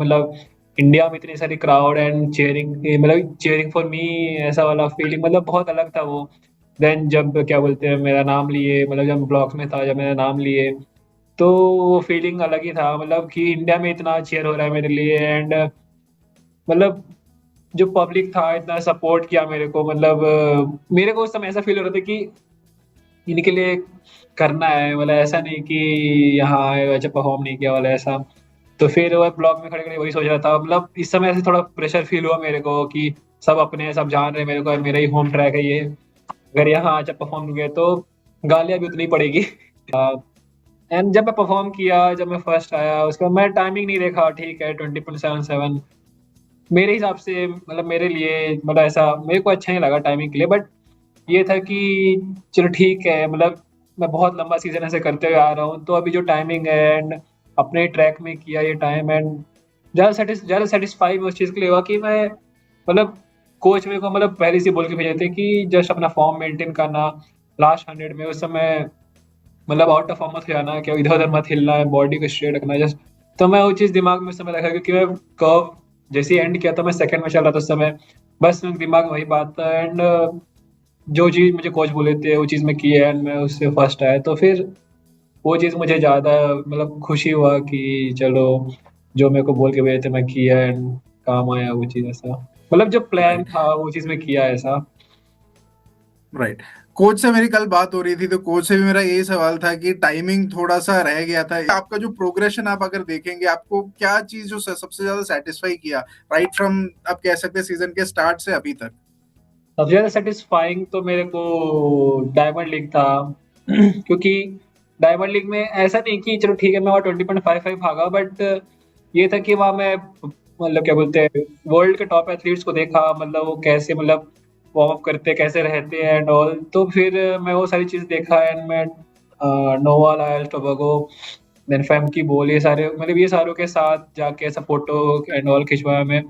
इंडिया में इतनी सारी crowd and cheering for me, ऐसा वाला फीलिंग बहुत अलग था वो. देन जब क्या बोलते हैं मेरा नाम लिए, जब ब्लॉक्स में था, जब मेरा नाम लिए, तो वो फीलिंग अलग ही था. कि इंडिया में इतना चेयर हो रहा है मेरे लिए, एंड जो पब्लिक था इतना सपोर्ट किया मेरे को. मेरे को उस समय ऐसा फील हो रहा था कि इनके लिए करना है, ऐसा नहीं कि यहाँ आए अच्छा परफॉर्म नहीं किया वाला ऐसा. तो फिर वो ब्लॉग में खड़े खड़े वही सोच रहा था. इस समय ऐसे थोड़ा प्रेशर फील हुआ मेरे को कि सब अपने सब जान रहे मेरे को, मेरा ही होम ट्रैक है ये, अगर यहाँ अच्छा परफॉर्म नहीं किया तो गालियाँ भी उतनी पड़ेगी. एंड जब मैं परफॉर्म किया, जब मैं फर्स्ट आया, उसके बाद मैं टाइमिंग नहीं देखा, ठीक है 20.77 मेरे हिसाब से, मेरे लिए ऐसा मेरे को अच्छा नहीं लगा टाइमिंग के लिए. बट ये था कि चलो ठीक है, मैं बहुत लंबा सीजन ऐसे करते हुए आ रहा हूँ, तो अभी जो टाइमिंग है एंड अपने ट्रैक में किया ये टाइम, एंड ज़्यादा सेटिस्फाई मैं उस चीज़ के लिए हुआ कि मैं मतलब कोच मेरे को मतलब पहले से बोल के भेजे थे कि जस्ट अपना फॉर्म मेंटेन करना लास्ट 100 में, उस समय मतलब आउट ऑफ फॉर्म मत जाना, कि इधर उधर मत हिलना है, बॉडी को स्ट्रेट रखना है जस्ट। तो मैं वो चीज़ दिमाग में उस समय रखा, क्योंकि मैं कर्व जैसे ही एंड किया था, मैं सेकंड में चल रहा था उस समय, बस मेरे दिमाग में वही बात था। एंड जो चीज़ मुझे कोच बोले थे वो चीज़ मैं की है, एंड मैं उससे फर्स्ट आया। तो फिर वो चीज़ मुझे ज़्यादा मतलब खुशी हुआ कि चलो जो मेरे को बोल के भेजे थे मैं किया, एंड काम आया वो चीज़ ऐसा, मतलब जो प्लान था वो चीज़ मैं किया ऐसा। राइट। कोच से मेरी कल बात हो रही थी, तो कोच से भी मेरा यही सवाल था कि टाइमिंग थोड़ा सा रह गया था। आपका जो प्रोग्रेशन आप अगर देखेंगे, आपको क्या चीज जो सबसे ज्यादा सेटिस्फाई किया राइट फ्रॉम, आप कह सकते हैं सीजन के स्टार्ट से अभी तक? सबसे ज़्यादा सेटिस्फाइंग तो मेरे को डायमंड लीग था क्योंकि डायमंड लीग में ऐसा नहीं कि चलो ठीक है मैं वहाँ 20.55 भागा, बट ये था कि वहाँ मैं मतलब क्या बोलते हैं वर्ल्ड के टॉप एथलीट्स को देखा, मतलब वो कैसे मतलब वार्म अप करते कैसे रहते हैं एंड ऑल। तो फिर मैं वो सारी चीज़ देखा, एंड मैं नोवा लायल टोबागो देन फैम की बोल, ये सारे मतलब ये सारों के साथ जाके ऐसा फोटो एंड ऑल खिंचवाया मैं।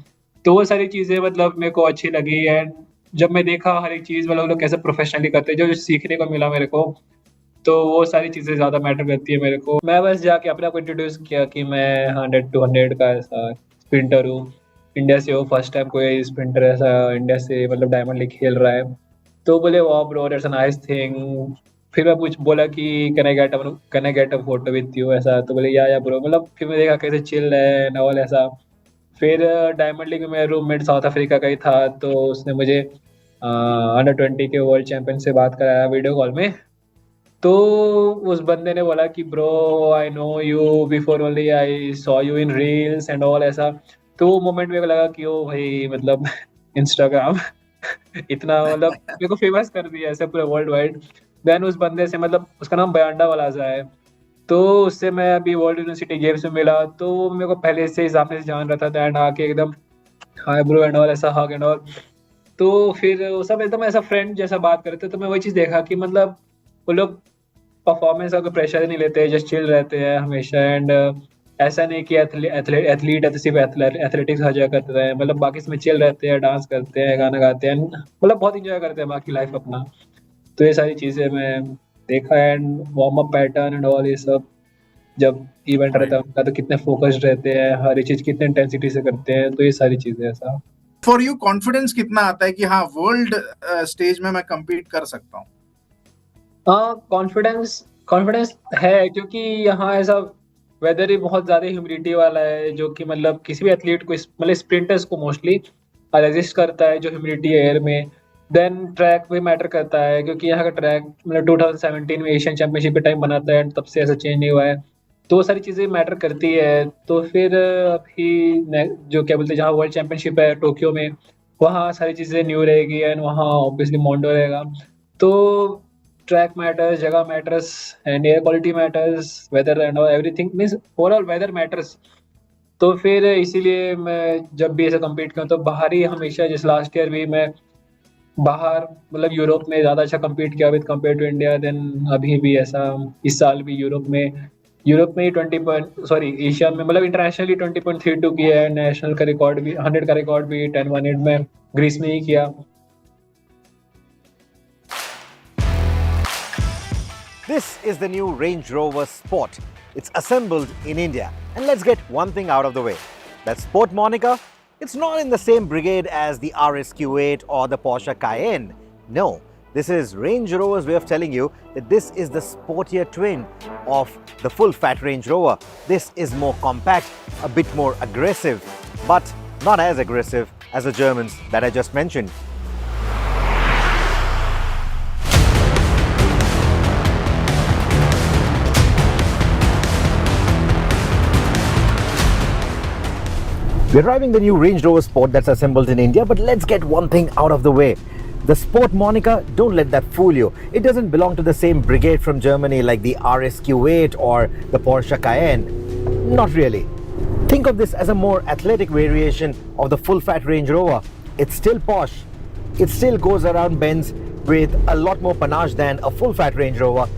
तो वो सारी चीज़ें मतलब मेरे को अच्छी लगी, एंड जब मैं देखा हर एक चीज़ मतलब लोग कैसे प्रोफेशनली करते हैं, जो सीखने को मिला मेरे को, तो वो सारी चीज़ें ज़्यादा मैटर करती है मेरे को। मैं बस जाके अपने आप को इंट्रोड्यूस किया कि मैं 100-200 का ऐसा स्प्रिंटर हूँ, इंडिया से हो, फर्स्ट टाइम कोई स्प्रिंटर ऐसा इंडिया से मतलब डायमंड लीग खेल रहा है। तो बोले वाह bro that's a nice thing. फिर मैं कुछ बोला कि can I get a photo with you ऐसा, तो बोले या ब्रो, मतलब फिर मैं देखा कैसे चिल है नॉल ऐसा। फिर डायमंड लीग में मेरा रूममेट साउथ अफ्रीका का ही था, तो उसने मुझे अंडर 20 के वर्ल्ड चैंपियन से बात कराया वीडियो कॉल में। तो उस बंदे ने बोला कि bro I know you before only I saw you in reels and all ऐसा। तो वो मोमेंट मेरे को लगा कि ओ भाई मतलब इंस्टाग्राम इतना मतलब मेरे को फेमस कर दिया ऐसे पूरे वर्ल्ड वाइड। देन उस बंदे से मतलब उसका नाम बयांडा वालाजा है, तो उससे मैं अभी वर्ल्ड यूनिवर्सिटी गेम्स में मिला, तो वो मेरे को पहले से ही सामने से जान रहा था, एंड आके एकदम हाय ब्रो एंड ऑल ऐसा हग एंड ऑल। तो फिर वो सब एकदम ऐसा फ्रेंड जैसा बात करते, तो मैं वही चीज़ देखा कि मतलब वो लोग परफॉर्मेंस का कोई प्रेशर ही नहीं लेते, जस्ट चिल रहते हैं हमेशा। एंड ऐसा नहीं कि एथलीट है तो सिर्फ एथलेटिक्स हर जगह करते रहे, मतलब बाकी इसमें चिल रहते हैं, डांस करते हैं, गाना गाते हैं, मतलब बहुत इंजॉय करते हैं बाकी लाइफ अपना। तो ये सारी चीज़ें मैं देखा, and warm up pattern and all ये सब जब इवेंट रहता है उनका, तो कितने फोकस्ड रहते हैं, हर एक चीज़ कितने इंटेंसिटी से करते हैं, तो ये सारी चीज़ें ऐसा। फॉर यू कॉन्फिडेंस कितना आता है कि हाँ वर्ल्ड स्टेज में मैं compete कर सकता हूँ? हाँ कॉन्फिडेंस है, क्योंकि यहाँ ऐसा वेदर ही बहुत ज़्यादा ह्यूमिडिटी वाला है, जो कि मतलब किसी भी एथलीट को मतलब स्प्रिंटर्स को मोस्टली रेजिस्ट करता है जो ह्यूमिडिटी है एयर में। देन ट्रैक भी मैटर करता है, क्योंकि यहाँ का ट्रैक मतलब 2017 में एशियन चैंपियनशिप के टाइम बना था, एंड तब से ऐसा चेंज नहीं हुआ है, तो वो सारी चीज़ें मैटर करती है। तो फिर अभी जो क्या बोलते हैं जहाँ वर्ल्ड चैंपियनशिप है टोक्यो में, वहाँ सारी चीज़ें न्यू रहेगी, एंड वहाँ ऑब्वियसली मोंडो रहेगा। तो ट्रैक मैटर्स, जगह matters, and air quality matters, weather and everything means overall weather matters. तो फिर इसीलिए मैं जब भी ऐसे कम्पीट करता हूँ बाहर ही हमेशा, जैसे लास्ट ईयर भी मैं बाहर मतलब यूरोप में ज़्यादा अच्छा कम्पीट किया with compare to India. Then अभी भी ऐसा इस साल भी यूरोप में ही एशिया में मतलब इंटरनेशनली 20.32 किया है, नेशनल का रिकॉर्ड भी 100 का रिकॉर्ड भी 10-18 में ग्रीस में ही किया। This is the new Range Rover Sport. It's assembled in India. And let's get one thing out of the way. That Sport moniker, it's not in the same brigade as the RSQ8 or the Porsche Cayenne. No, this is Range Rover's way of telling you that this is the sportier twin of the full-fat Range Rover. This is more compact, a bit more aggressive, but not as aggressive as the Germans that I just mentioned. We're driving the new Range Rover Sport that's assembled in India, but let's get one thing out of the way. The Sport moniker, don't let that fool you. It doesn't belong to the same brigade from Germany like the RSQ8 or the Porsche Cayenne. Not really. Think of this as a more athletic variation of the full-fat Range Rover. It's still posh. It still goes around bends with a lot more panache than a full-fat Range Rover,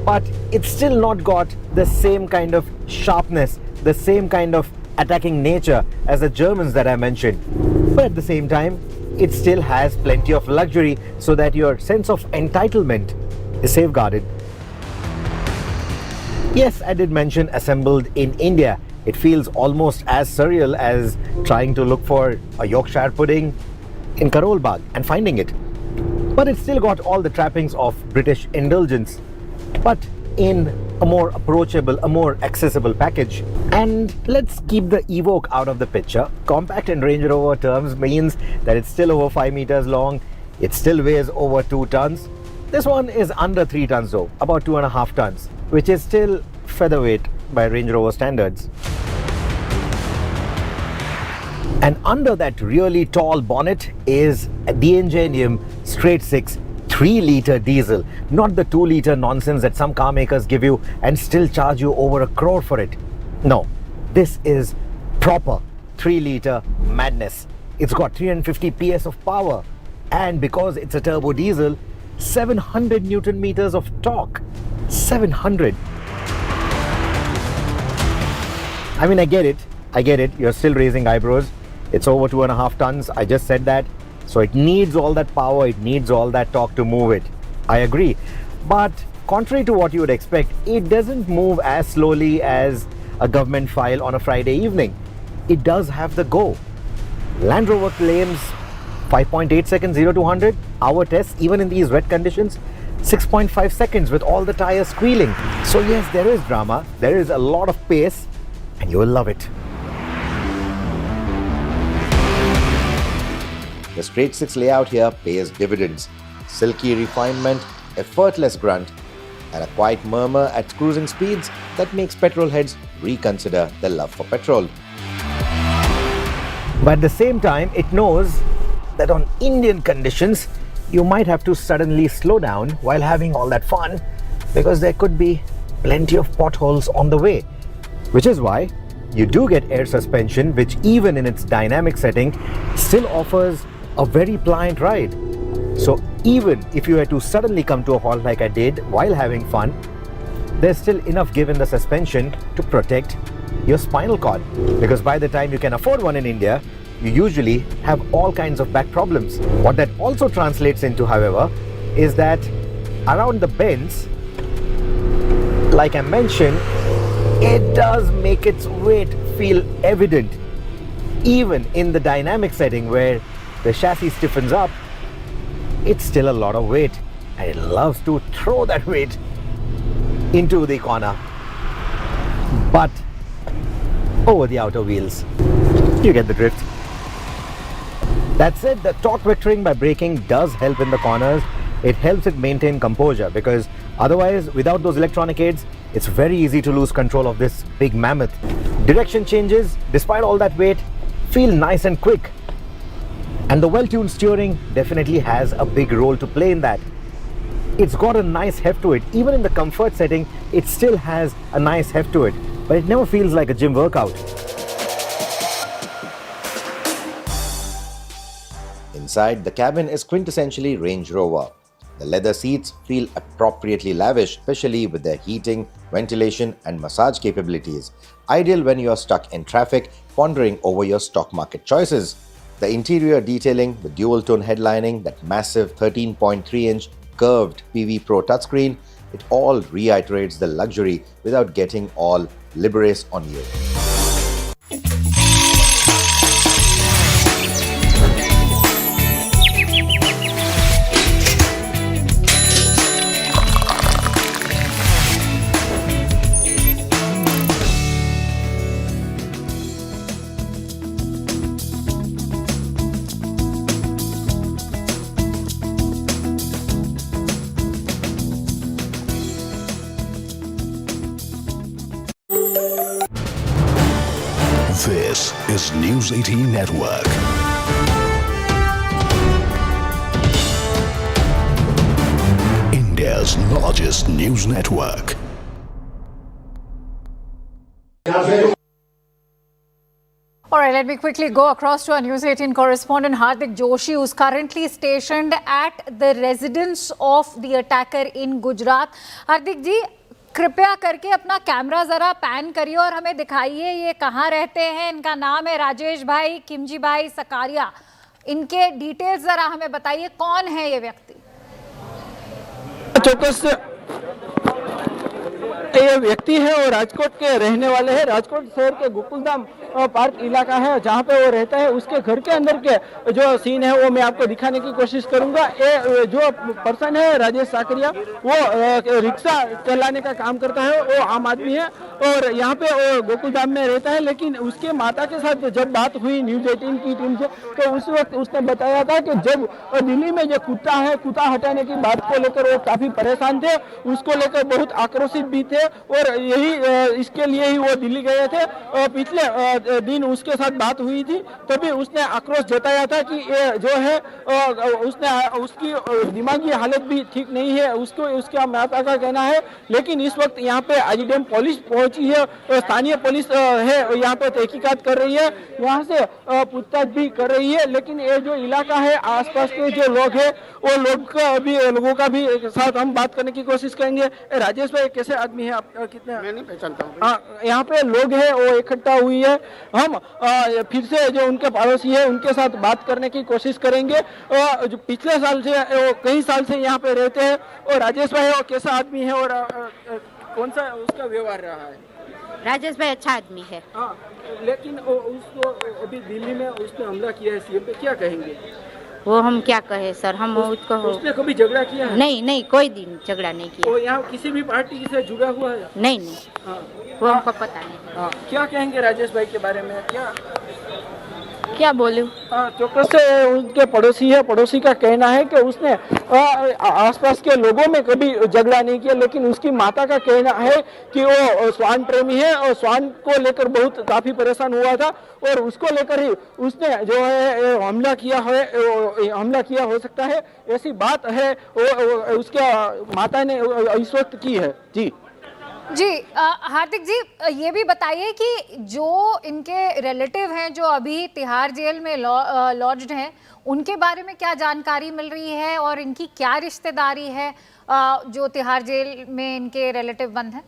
but it's still not got the same kind of sharpness, the same kind of attacking nature as the Germans that I mentioned. But at the same time, it still has plenty of luxury so that your sense of entitlement is safeguarded. Yes, I did mention assembled in India. It feels almost as surreal as trying to look for a Yorkshire pudding in Karol Bagh and finding it. But it's still got all the trappings of British indulgence, but in a more approachable, a more accessible package. And let's keep the Evoque out of the picture. Compact in Range Rover terms means that it's still over 5 meters long, it still weighs over 2 tons. This one is under 3 tons though, about 2.5 tons, which is still featherweight by Range Rover standards. And under that really tall bonnet is the Ingenium straight 6 3-litre diesel, not the 2-litre nonsense that some car makers give you and still charge you over ₹1 crore for it. No, this is proper 3-litre madness. It's got 350 PS of power, and because it's a turbo diesel, 700 Newton meters of torque. 700. I mean, I get it. You're still raising eyebrows. It's over 2.5 tons. I just said that. So it needs all that power, it needs all that torque to move it. I agree. But contrary to what you would expect, it doesn't move as slowly as a government file on a Friday evening. It does have the go. Land Rover claims 5.8 seconds 0 to 100. Our test, even in these wet conditions, 6.5 seconds with all the tires squealing. So yes, there is drama, there is a lot of pace, and you will love it. The straight 6 layout here pays dividends. Silky refinement, effortless grunt, and a quiet murmur at cruising speeds that makes petrol heads reconsider their love for petrol. But at the same time, it knows that on Indian conditions, you might have to suddenly slow down while having all that fun, because there could be plenty of potholes on the way. Which is why you do get air suspension, which even in its dynamic setting still offers a very pliant ride. So even if you were to suddenly come to a halt like I did while having fun, there's still enough give in the suspension to protect your spinal cord. Because by the time you can afford one in India, you usually have all kinds of back problems. What that also translates into, however, is that around the bends, like I mentioned, it does make its weight feel evident. Even in the dynamic setting where the chassis stiffens up, it's still a lot of weight, and it loves to throw that weight into the corner, but over the outer wheels. You get the drift. That said, the torque vectoring by braking does help in the corners. It helps it maintain composure, because otherwise, without those electronic aids, it's very easy to lose control of this big mammoth. Direction changes, despite all that weight, feel nice and quick. And the well-tuned steering definitely has a big role to play in that. It's got a nice heft to it. Even in the comfort setting, it still has a nice heft to it, but it never feels like a gym workout. Inside, the cabin is quintessentially Range Rover. The leather seats feel appropriately lavish, especially with their heating, ventilation and massage capabilities. Ideal when you are stuck in traffic, pondering over your stock market choices. The interior detailing, the dual-tone headlining, that massive 13.3-inch curved PV Pro touchscreen, it all reiterates the luxury without getting all liberace on you. This is News 18 Network. India's largest news network. All right, let me quickly go across to our News 18 correspondent Hardik Joshi, who's currently stationed at the residence of the attacker in Gujarat. Hardik ji, कृपया करके अपना camera जरा pan करिए और हमें दिखाइए ये कहाँ रहते हैं. इनका नाम है राजेश भाई, किमजी भाई सकारिया. इनके डिटेल्स जरा हमें बताइए, कौन है ये व्यक्ति? चौकस ये व्यक्ति है और राजकोट के रहने वाले हैं। राजकोट शहर के गोकुलधाम पार्क इलाका है जहाँ पे वो रहता है, उसके घर के अंदर के जो सीन है वो मैं आपको दिखाने की कोशिश करूंगा। ये जो पर्सन है राजेश साकरिया, वो रिक्शा चलाने का काम करता है, वो आम आदमी है और यहाँ पे वो गोकुलधाम में रहता है। लेकिन उसके माता के साथ जब बात हुई न्यूज 18 की टीम से, तो उस वक्त उसने बताया था कि जब दिल्ली में जो कुत्ता है, कुत्ता हटाने की बात को लेकर वो काफी परेशान थे, उसको लेकर बहुत आक्रोशित भी थे और यही इसके लिए ही वो दिल्ली गए थे। पिछले दिन उसके साथ बात हुई थी, तभी उसने आक्रोश जताया था कि ये जो है उसकी दिमागी हालत भी ठीक नहीं है, उसको उसके माता का कहना है। लेकिन इस वक्त यहाँ पे आईडीएम पुलिस पहुंची है, स्थानीय पुलिस है यहाँ पे तहकीकात कर रही है, यहाँ से पूछताछ भी कर रही है। लेकिन ये जो इलाका है, आसपास के जो लोग हैं, वो लोगों का भी साथ हम बात करने की कोशिश करेंगे। राजेश भाई कैसे आदमी है आप? कितने मैं नहीं पहचानता हूँ। यहाँ पे लोग हैं वो इकट्ठा हुई है, हम फिर से जो उनके पड़ोसी है उनके साथ बात करने की कोशिश करेंगे। जो पिछले साल से वो कई साल से यहाँ पे रहते हैं। और राजेश भाई वो कैसा आदमी है और कौन सा उसका व्यवहार रहा है? राजेश भाई अच्छा आदमी है। हाँ, लेकिन उसको अभी दिल्ली में उसने हमला किया है सीएम पे, क्या कहेंगे? वो हम क्या कहे सर, हम उसको उसने कभी झगड़ा किया है? नहीं, कोई दिन झगड़ा नहीं किया। वो यहाँ किसी भी पार्टी से जुड़ा हुआ है? नहीं। हाँ, वो हमको पता नहीं। हाँ, क्या कहेंगे राजेश भाई के बारे में? क्या बोलूं? चौकस से उनके पड़ोसी है, पड़ोसी का कहना है कि उसने आसपास के लोगों में कभी झगड़ा नहीं किया। लेकिन उसकी माता का कहना है कि वो स्वान प्रेमी है और स्वान को लेकर बहुत काफी परेशान हुआ था और उसको लेकर ही उसने जो है हमला किया हो सकता है, ऐसी बात है वो उसके माता ने इस वक्त की है। जी हार्दिक जी, ये भी बताइए कि जो इनके रिलेटिव हैं जो अभी तिहाड़ जेल में लॉज्ड हैं, उनके बारे में क्या जानकारी मिल रही है और इनकी क्या रिश्तेदारी है जो तिहाड़ जेल में इनके रिलेटिव बंद हैं?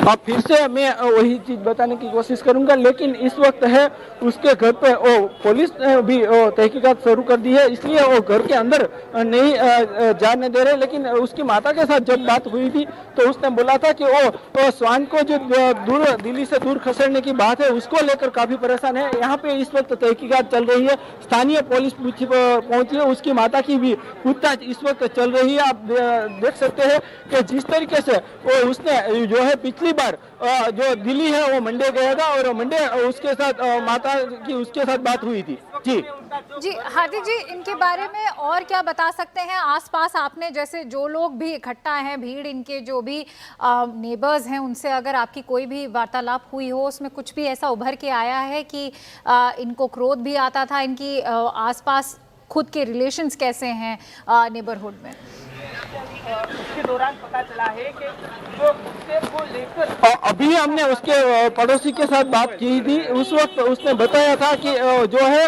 अब फिर से मैं वही चीज बताने की कोशिश करूंगा। लेकिन इस वक्त है उसके घर पे पुलिस ने भी तहकीकात शुरू कर दी है, इसलिए वो घर के अंदर नहीं जाने दे रहे। लेकिन उसकी माता के साथ जब बात हुई थी तो उसने बोला था कि वो स्वान को जो दिल्ली से दूर खसेड़ने की बात है उसको लेकर काफी परेशान है। यहाँ पे इस वक्त तहकीकात चल रही है, स्थानीय पुलिस पहुंची है, उसकी माता की भी पूछताछ इस वक्त चल रही है। आप देख सकते हैं कि जिस तरीके से उसने जो है पिछली बार जो दिल्ली है वो मंडे गया था और मंडे उसके साथ माता की उसके साथ बात हुई थी। जी हार्दिक जी, इनके बारे में और क्या बता सकते हैं? आसपास आपने जैसे जो लोग भी इकट्ठा हैं, भीड़ इनके जो भी नेबर्स हैं, उनसे अगर आपकी कोई भी वार्तालाप हुई हो, उसमें कुछ भी ऐसा उभर के आया है कि इनको क्रोध भी आता था? इनकी आसपास खुद के रिलेशंस कैसे हैं नेबरहुड में? इसके दौरान पता चला है कि जो कुत्ते को लेकर अभी हमने उसके पड़ोसी के साथ बात की थी, उस वक्त उसने बताया था कि जो है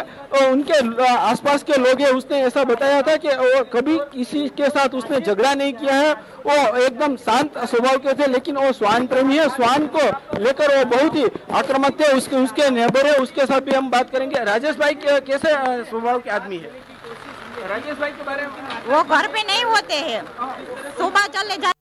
उनके आसपास के लोग हैं, उसने ऐसा बताया था कि वो कभी किसी के साथ उसने झगड़ा नहीं किया है, वो एकदम शांत स्वभाव के थे। लेकिन वो स्वान प्रेमी है, स्वान को लेकर वो बहुत ही आक्रामक थे। उसके नेबर है, उसके साथ भी हम बात करेंगे। राजेश भाई कैसे स्वभाव के आदमी है? राजेश भाई के बारे में वो घर पे नहीं होते हैं, सुबह चले जाते।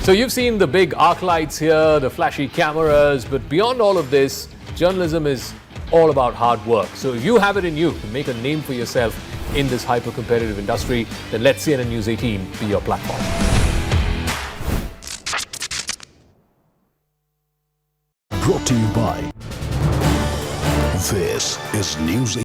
So you've seen the big arc lights here, the flashy cameras, but beyond all of this, journalism is all about hard work. So if you have it in you to make a name for yourself in this hyper-competitive industry, then let CNN News 18 be your platform. Brought to you by This is News